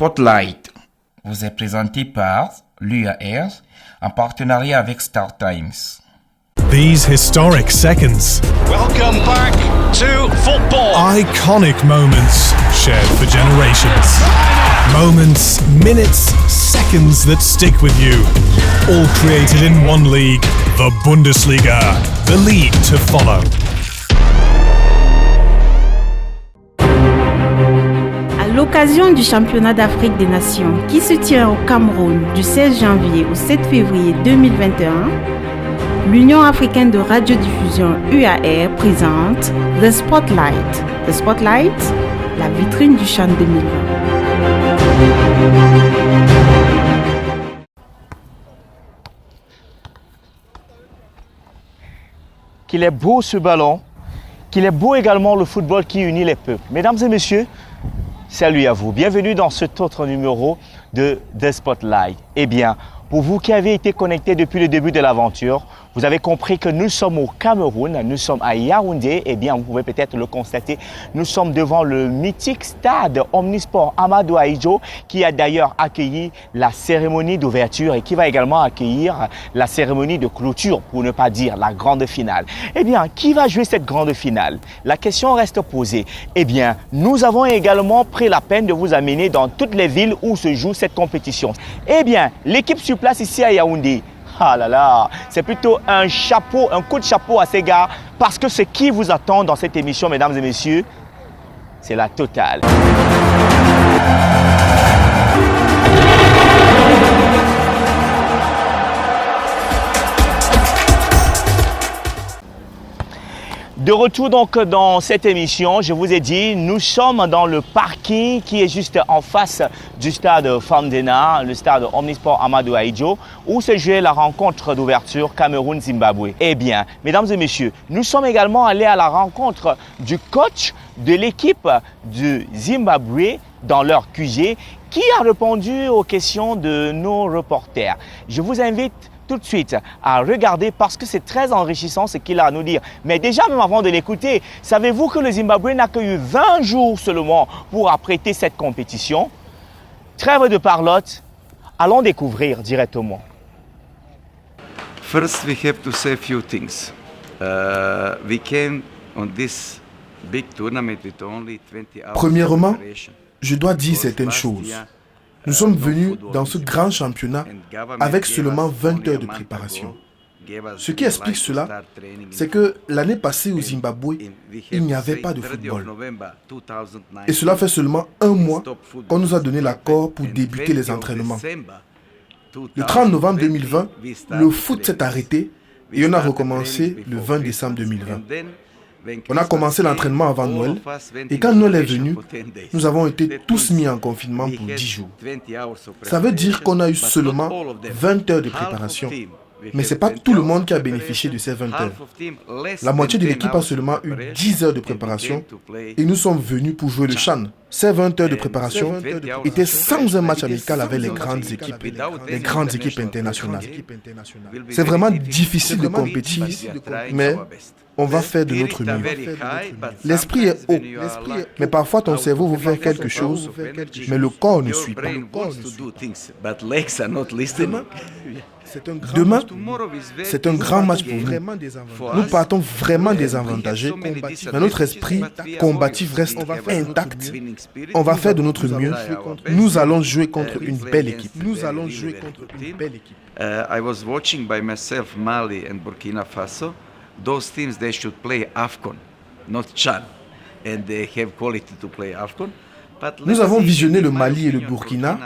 Spotlight vous est présenté par l'UAR en partenariat avec Star Times. These historic seconds. Welcome back to football. Iconic moments shared for generations. Moments, minutes, seconds that stick with you. All created in one league, the Bundesliga. The league to follow. À l'occasion du championnat d'Afrique des Nations qui se tient au Cameroun du 16 janvier au 7 février 2021, l'Union africaine de radiodiffusion UAR présente The Spotlight. The Spotlight, la vitrine du CHAN 2020. Qu'il est beau ce ballon, qu'il est beau également le football qui unit les peuples. Mesdames et messieurs, salut à vous. Bienvenue dans cet autre numéro de The Spotlight. Eh bien, pour vous qui avez été connectés depuis le début de l'aventure, vous avez compris que nous sommes au Cameroun, nous sommes à Yaoundé. Eh bien, vous pouvez peut-être le constater, nous sommes devant le mythique stade Omnisport Amadou Ahidjo qui a d'ailleurs accueilli la cérémonie d'ouverture et qui va également accueillir la cérémonie de clôture, pour ne pas dire la grande finale. Eh bien, qui va jouer cette grande finale? La question reste posée. Eh bien, nous avons également pris la peine de vous amener dans toutes les villes où se joue cette compétition. Eh bien, l'équipe sur place ici à Yaoundé, ah là là, c'est plutôt un chapeau, un coup de chapeau à ces gars, parce que ce qui vous attend dans cette émission, mesdames et messieurs, c'est la totale. De retour donc dans cette émission, je vous ai dit, nous sommes dans le parking qui est juste en face du stade Fandena, le stade Omnisport Amadou Ahidjo, où se jouait la rencontre d'ouverture Cameroun-Zimbabwe. Eh bien, mesdames et messieurs, nous sommes également allés à la rencontre du coach de l'équipe du Zimbabwe dans leur QG, qui a répondu aux questions de nos reporters. Je vous invite tout de suite à regarder parce que c'est très enrichissant ce qu'il a à nous dire. Mais déjà, même avant de l'écouter, savez-vous que le Zimbabwe n'a que eu 20 jours seulement pour apprêter cette compétition? Trêve de parlotte, allons découvrir directement. First, we have to say a few things. We came on this big tournament with only 20 hours. Premièrement, je dois dire certaines choses. Nous sommes venus dans ce grand championnat avec seulement 20 heures de préparation. Ce qui explique cela, c'est que l'année passée au Zimbabwe, il n'y avait pas de football. Et cela fait seulement un mois qu'on nous a donné l'accord pour débuter les entraînements. Le 30 novembre 2020, le foot s'est arrêté et on a recommencé le 20 décembre 2020. On a commencé l'entraînement avant Noël et quand Noël est venu, nous avons été tous mis en confinement pour 10 jours. Ça veut dire qu'on a eu seulement 20 heures de préparation. Mais ce n'est pas tout le monde qui a bénéficié de ces 20 heures. La moitié de l'équipe a seulement eu 10 heures de préparation et nous sommes venus pour jouer le CHAN. Ces 20 heures de préparation étaient sans un match amical avec les grandes équipes internationales. C'est vraiment difficile de compétir, mais on va faire de notre mieux. L'esprit est haut, mais parfois ton cerveau veut faire quelque chose, mais le corps ne suit pas. Demain, c'est un grand match pour nous. Nous partons vraiment désavantagés, mais notre esprit combatif reste intact. On va faire de notre mieux. Nous allons jouer contre une belle équipe. I was watching by myself Mali and Burkina Faso. Those teams, they should play AFCON, not CHAN, and they have quality to play AFCON. Nous avons visionné le Mali et le Burkina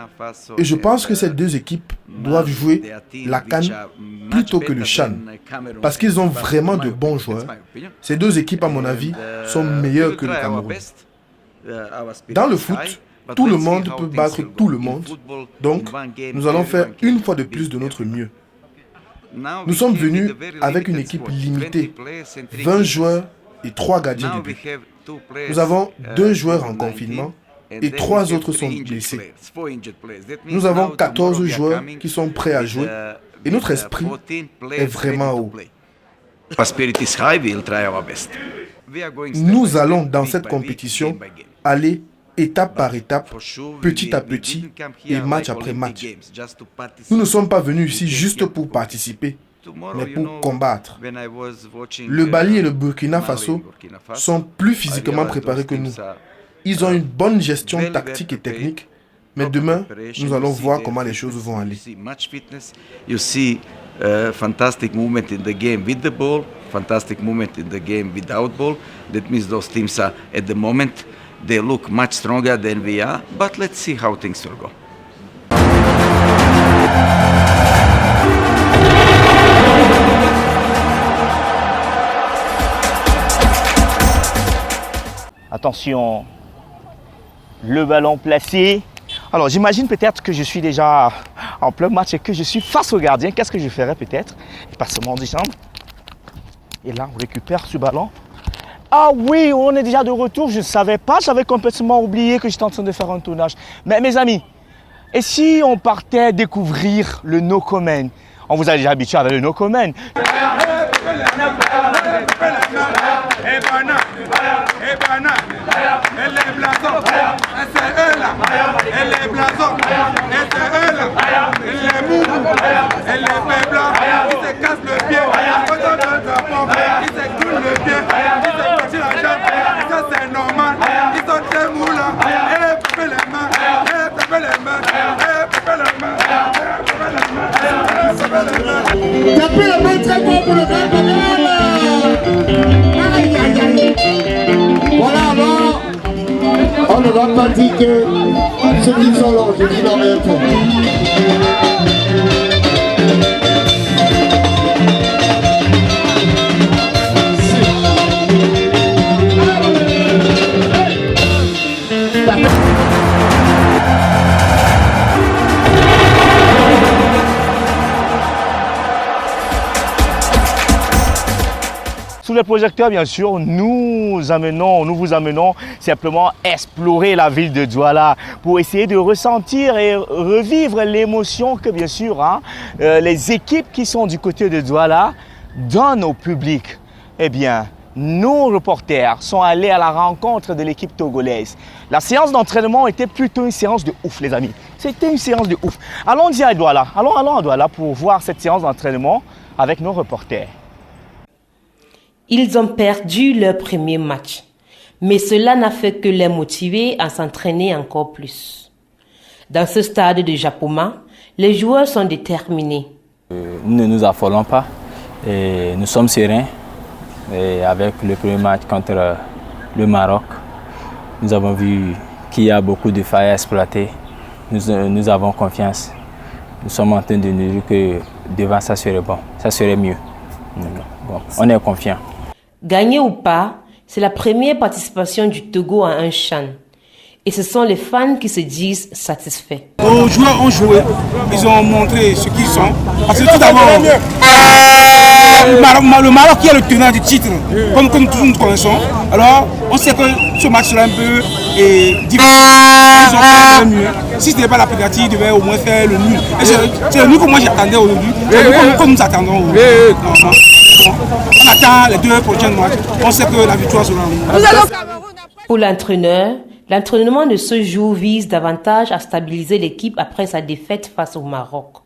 et je pense que ces deux équipes doivent jouer la CAN plutôt que le CHAN parce qu'ils ont vraiment de bons joueurs. Ces deux équipes, à mon avis, sont meilleures que le Cameroun. Dans le foot, tout le monde peut battre tout le monde, donc nous allons faire une fois de plus de notre mieux. Nous sommes venus avec une équipe limitée, 20 joueurs et 3 gardiens de but. Nous avons 2 joueurs en confinement et 3 autres sont blessés. Nous avons 14 joueurs qui sont prêts à jouer et notre esprit est vraiment haut. Spirit is high, we'll try our best. Nous allons dans cette compétition aller étape par étape, petit à petit et match après match. Nous ne sommes pas venus ici juste pour participer, mais pour combattre. Le Mali et le Burkina Faso sont plus physiquement préparés que nous. Ils ont une bonne gestion tactique et technique, mais demain, nous allons voir comment les choses vont aller. You see fantastic movement in the game with the ball, fantastic movement in the game without ball. That means those teams are, at the moment, they look much stronger than we are, but let's see how things will go. Attention, le ballon placé. Alors j'imagine peut-être que je suis déjà en plein match et que je suis face au gardien. Qu'est-ce que je ferais peut-être? Je passe mon jambes. Et là, on récupère ce ballon. Ah oui, on est déjà de retour. Je ne savais pas, j'avais complètement oublié que j'étais en train de faire un tournage. Mais mes amis, et si on partait découvrir le No Comment? On vous a déjà habitué avec le No Comment. Tapez la main très fort pour le faire. Aïe, aïe, aïe. Voilà, alors, on ne va pas dire que ceux qui sont là, je dis leur rien pour. Sous le projecteur, bien sûr, nous vous amenons simplement explorer la ville de Douala pour essayer de ressentir et revivre l'émotion que, bien sûr, les équipes qui sont du côté de Douala donnent au public. Eh bien, nos reporters sont allés à la rencontre de l'équipe togolaise. La séance d'entraînement était plutôt une séance de ouf, les amis. C'était une séance de ouf. Allons-y à Douala. Allons à Douala pour voir cette séance d'entraînement avec nos reporters. Ils ont perdu leur premier match, mais cela n'a fait que les motiver à s'entraîner encore plus. Dans ce stade de Japoma, les joueurs sont déterminés. Nous ne nous affolons pas et nous sommes sereins. Et avec le premier match contre le Maroc, nous avons vu qu'il y a beaucoup de failles à exploiter. Nous avons confiance. Nous sommes en train de nous dire que devant ça serait bon, ça serait mieux. Bon, on est confiant. Gagner ou pas, c'est la première participation du Togo à un CHAN. Et ce sont les fans qui se disent satisfaits. Nos joueurs ont joué, ils ont montré ce qu'ils sont. Parce que tout d'abord, le Maroc qui est le tenant du titre, comme tous nous connaissons. Alors, on sait que ce match sera un peu difficile. Ils ont fait un peu mieux. Si ce n'était pas la pénalité, ils devaient au moins faire le nul. C'est le nul que moi j'attendais aujourd'hui. Comme nous attendons aujourd'hui. On attend les 2 prochains matchs. On sait que la victoire sera nous. Pour l'entraîneur, l'entraînement de ce jour vise davantage à stabiliser l'équipe après sa défaite face au Maroc.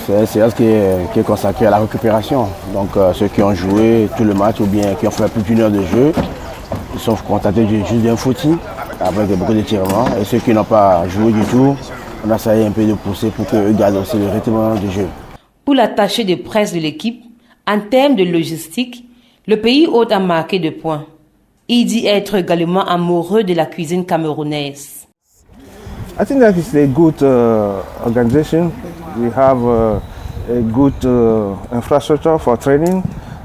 C'est une séance qui est consacrée à la récupération. Donc ceux qui ont joué tout le match ou bien qui ont fait plus d'une heure de jeu, ils sont contentés juste d'un footing avec beaucoup d'étirements. Et ceux qui n'ont pas joué du tout, on a essayé un peu de pousser pour qu'eux gardent aussi le rythme du jeu. Pour l'attaché de presse de l'équipe, en termes de logistique, le pays hôte a marqué 2 points. Il dit être également amoureux de la cuisine camerounaise. I think that is a good organization. We have a good infrastructure for training,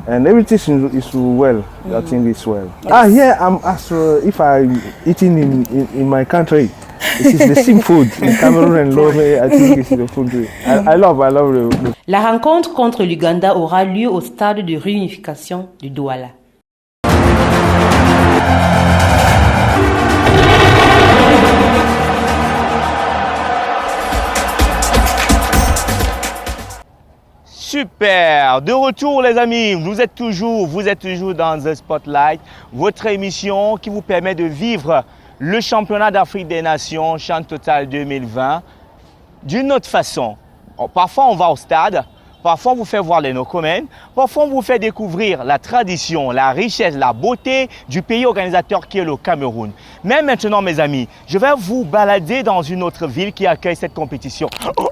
and everything is well. I think it's well. Here I'm asked if I'm eating in my country. This is the same food in Cameroon and Lomé. I think it's the food. I love the. La rencontre contre l'Ouganda aura lieu au stade de réunification de Douala. Super, de retour les amis, vous êtes toujours dans The Spotlight, votre émission qui vous permet de vivre le championnat d'Afrique des Nations, Chan Total 2020, d'une autre façon. Parfois, on va au stade, parfois, on vous fait voir les no-comments, parfois, on vous fait découvrir la tradition, la richesse, la beauté du pays organisateur qui est le Cameroun. Mais maintenant, mes amis, je vais vous balader dans une autre ville qui accueille cette compétition. Oh,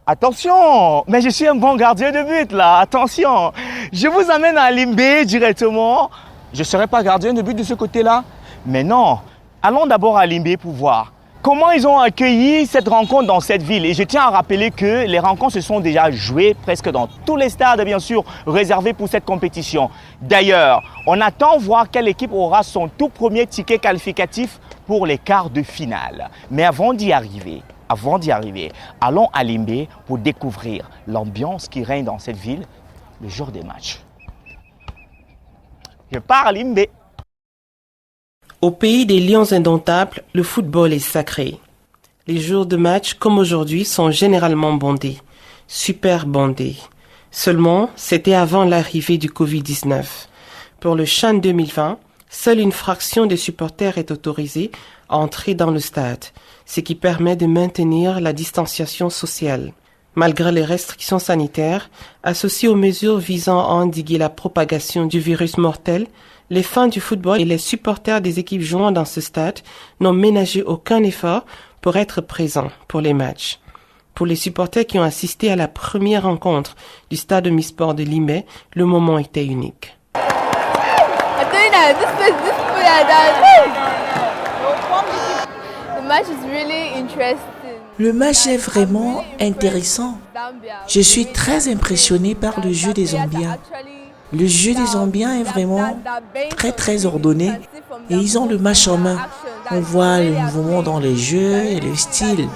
attention, mais je suis un bon gardien de but là, attention. Je vous amène à Limbé directement. Je ne serai pas gardien de but de ce côté-là, mais non. Allons d'abord à Limbé pour voir comment ils ont accueilli cette rencontre dans cette ville. Et je tiens à rappeler que les rencontres se sont déjà jouées presque dans tous les stades, bien sûr, réservés pour cette compétition. D'ailleurs, on attend voir quelle équipe aura son tout premier ticket qualificatif pour les quarts de finale. Mais avant d'y arriver, allons à Limbé pour découvrir l'ambiance qui règne dans cette ville le jour des matchs. Je pars à Limbé. Au pays des lions indomptables, le football est sacré. Les jours de match, comme aujourd'hui, sont généralement bondés, super bondés. Seulement, c'était avant l'arrivée du Covid-19. Pour le Chan 2020, seule une fraction des supporters est autorisée à entrer dans le stade, ce qui permet de maintenir la distanciation sociale. Malgré les restrictions sanitaires, associées aux mesures visant à endiguer la propagation du virus mortel, les fans du football et les supporters des équipes jouant dans ce stade n'ont ménagé aucun effort pour être présents pour les matchs. Pour les supporters qui ont assisté à la première rencontre du stade Omnisport de Limbé, le moment était unique. Le match est vraiment intéressant. Je suis très impressionné par le jeu des Zambiens. Le jeu des Zambiens est vraiment très ordonné et ils ont le match en main. On voit le mouvement dans les jeux et le style.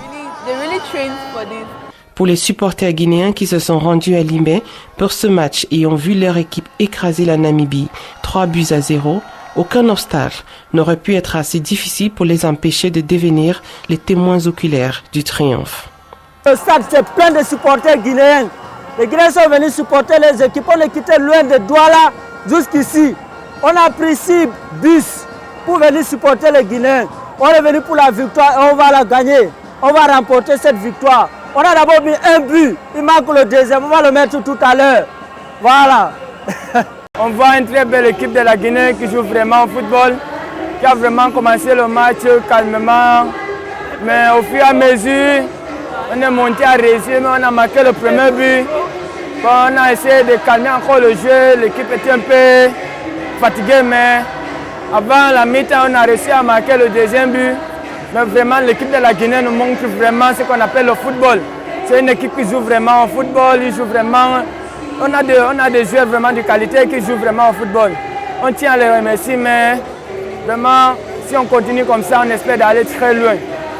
Pour les supporters guinéens qui se sont rendus à Limbé pour ce match et ont vu leur équipe écraser la Namibie 3-0, aucun obstacle n'aurait pu être assez difficile pour les empêcher de devenir les témoins oculaires du triomphe. Le stade, c'est plein de supporters guinéens. Les Guinéens sont venus supporter les équipes. On les quittait loin de Douala jusqu'ici. On a pris 6 bus pour venir supporter les Guinéens. On est venu pour la victoire et on va la gagner. On va remporter cette victoire. On a d'abord mis un but. Il manque le deuxième. On va le mettre tout à l'heure. Voilà. On voit une très belle équipe de la Guinée qui joue vraiment au football, qui a vraiment commencé le match calmement. Mais au fur et à mesure, on est monté à réussir, mais on a marqué le premier but. On a essayé de calmer encore le jeu, l'équipe était un peu fatiguée, mais avant la mi-temps, on a réussi à marquer le deuxième but. Mais vraiment, l'équipe de la Guinée nous montre vraiment ce qu'on appelle le football. C'est une équipe qui joue vraiment au football, ils jouent vraiment. On a des joueurs vraiment de qualité qui jouent vraiment au football. On tient à les remercier, mais vraiment, si on continue comme ça, on espère d'aller très loin.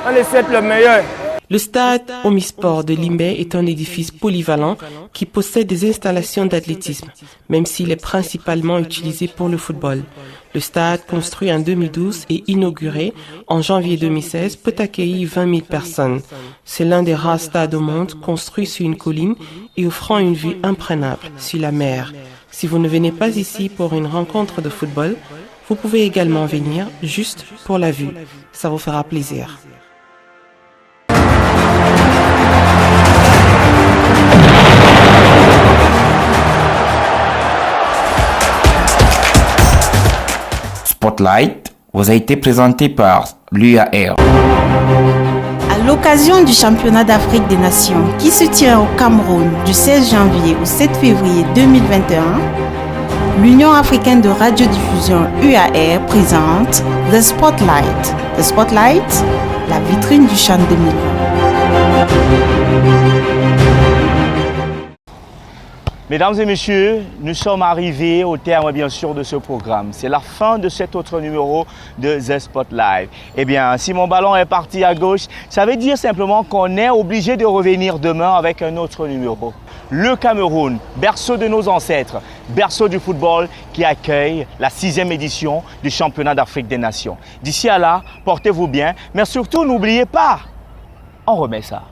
On les souhaite le meilleur. Le stade Omnisport de Limbé est un édifice polyvalent qui possède des installations d'athlétisme, même s'il est principalement utilisé pour le football. Le stade, construit en 2012 et inauguré en janvier 2016, peut accueillir 20 000 personnes. C'est l'un des rares stades au monde construits sur une colline et offrant une vue imprenable sur la mer. Si vous ne venez pas ici pour une rencontre de football, vous pouvez également venir juste pour la vue. Ça vous fera plaisir. Spotlight vous a été présenté par l'UAR. À l'occasion du championnat d'Afrique des Nations qui se tient au Cameroun du 16 janvier au 7 février 2021, l'Union africaine de radiodiffusion UAR présente The Spotlight. The Spotlight, la vitrine du Chan 2020. Mesdames et messieurs, nous sommes arrivés au terme bien sûr de ce programme. C'est la fin de cet autre numéro de The Spotlight. Eh bien, si mon ballon est parti à gauche, ça veut dire simplement qu'on est obligé de revenir demain avec un autre numéro. Le Cameroun, berceau de nos ancêtres, berceau du football qui accueille la 6e édition du championnat d'Afrique des Nations. D'ici à là, portez-vous bien, mais surtout n'oubliez pas, on remet ça.